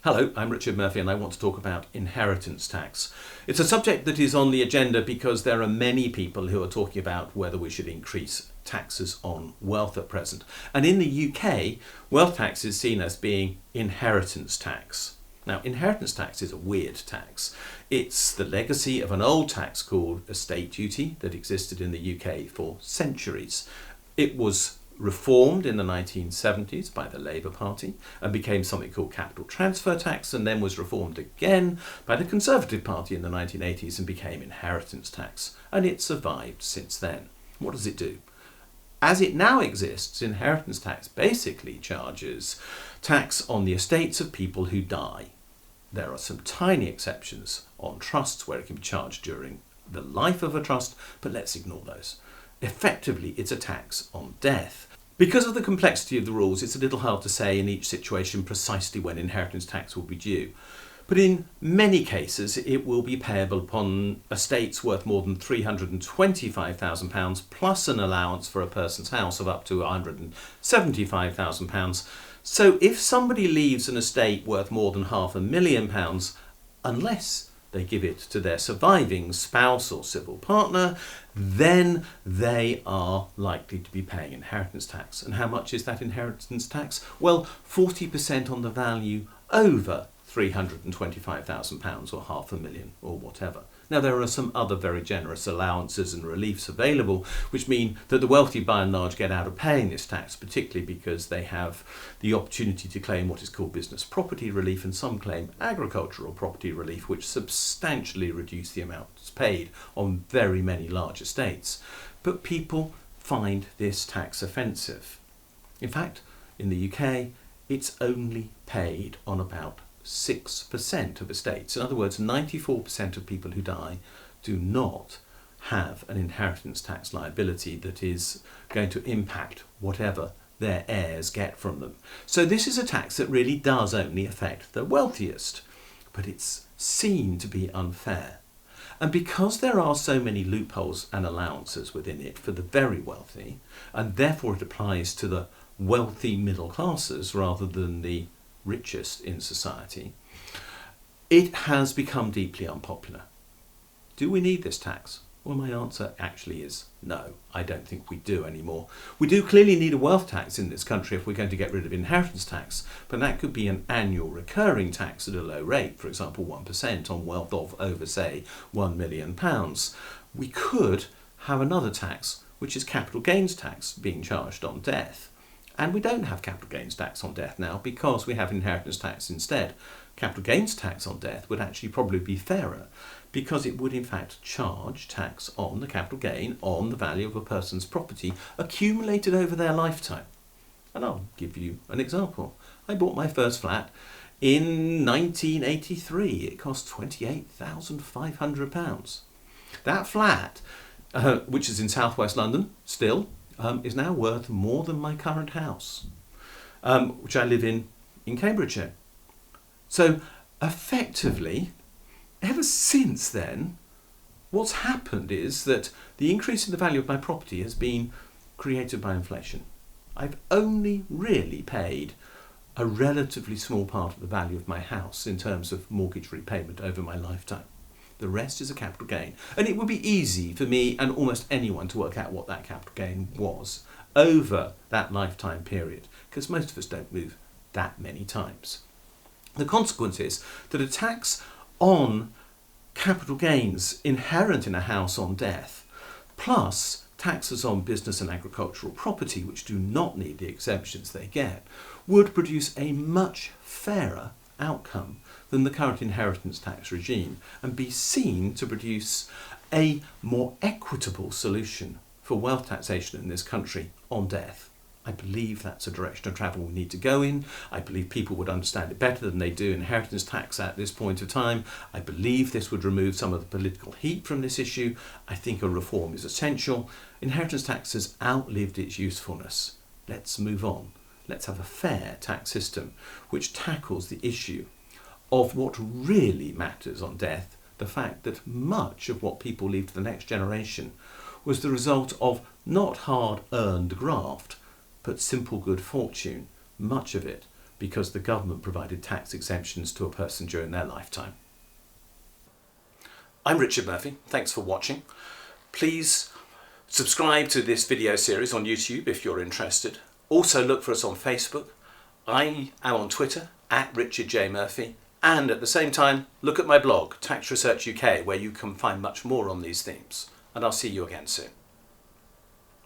Hello, I'm Richard Murphy and I want to talk about inheritance tax. It's a subject that is on the agenda because there are many people who are talking about whether we should increase taxes on wealth at present. And in the UK, wealth tax is seen as being inheritance tax. Now, inheritance tax is a weird tax. It's the legacy of an old tax called estate duty that existed in the UK for centuries. It was reformed in the 1970s by the Labour Party and became something called capital transfer tax, and then was reformed again by the Conservative Party in the 1980s and became inheritance tax. And it survived since then. What does it do? As it now exists, inheritance tax basically charges tax on the estates of people who die. There are some tiny exceptions on trusts where it can be charged during the life of a trust, but let's ignore those. Effectively, it's a tax on death. Because of the complexity of the rules, it's a little hard to say in each situation precisely when inheritance tax will be due. But in many cases, it will be payable upon estates worth more than £325,000 plus an allowance for a person's house of up to £175,000. So if somebody leaves an estate worth more than £500,000, unless they give it to their surviving spouse or civil partner, then they are likely to be paying inheritance tax. And how much is that inheritance tax? Well, 40% on the value over £325,000 or £500,000 or whatever. Now, there are some other very generous allowances and reliefs available, which mean that the wealthy by and large get out of paying this tax, particularly because they have the opportunity to claim what is called business property relief, and some claim agricultural property relief, which substantially reduce the amounts paid on very many large estates. But people find this tax offensive. In fact, in the UK, it's only paid on about 6% of estates. In other words, 94% of people who die do not have an inheritance tax liability that is going to impact whatever their heirs get from them. So this is a tax that really does only affect the wealthiest, but it's seen to be unfair. And because there are so many loopholes and allowances within it for the very wealthy, and therefore it applies to the wealthy middle classes rather than the richest in society, it has become deeply unpopular. Do we need this tax? Well, my answer actually is no, I don't think we do anymore. We do clearly need a wealth tax in this country if we're going to get rid of inheritance tax, but that could be an annual recurring tax at a low rate, for example 1% on wealth of over, say, £1 million. We could have another tax, which is capital gains tax being charged on death. And we don't have capital gains tax on death now because we have inheritance tax instead. Capital gains tax on death would actually probably be fairer because it would in fact charge tax on the capital gain on the value of a person's property accumulated over their lifetime. And I'll give you an example. I bought my first flat in 1983. It cost £28,500. That flat, which is in southwest London still, is now worth more than my current house, which I live in Cambridgeshire. So effectively, ever since then, what's happened is that the increase in the value of my property has been created by inflation. I've only really paid a relatively small part of the value of my house in terms of mortgage repayment over my lifetime. The rest is a capital gain. And it would be easy for me and almost anyone to work out what that capital gain was over that lifetime period, because most of us don't move that many times. The consequence is that a tax on capital gains inherent in a house on death, plus taxes on business and agricultural property, which do not need the exemptions they get, would produce a much fairer outcome than the current inheritance tax regime and be seen to produce a more equitable solution for wealth taxation in this country on death. I believe that's a direction of travel we need to go in. I believe people would understand it better than they do inheritance tax at this point of time. I believe this would remove some of the political heat from this issue. I think a reform is essential. Inheritance tax has outlived its usefulness. Let's move on. Let's have a fair tax system which tackles the issue of what really matters on death, the fact that much of what people leave to the next generation was the result of not hard-earned graft, but simple good fortune, much of it because the government provided tax exemptions to a person during their lifetime. I'm Richard Murphy. Thanks for watching. Please subscribe to this video series on YouTube if you're interested. Also look for us on Facebook. I am on Twitter @RichardJMurphy, and at the same time look at my blog Tax Research UK, where you can find much more on these themes. And I'll see you again soon.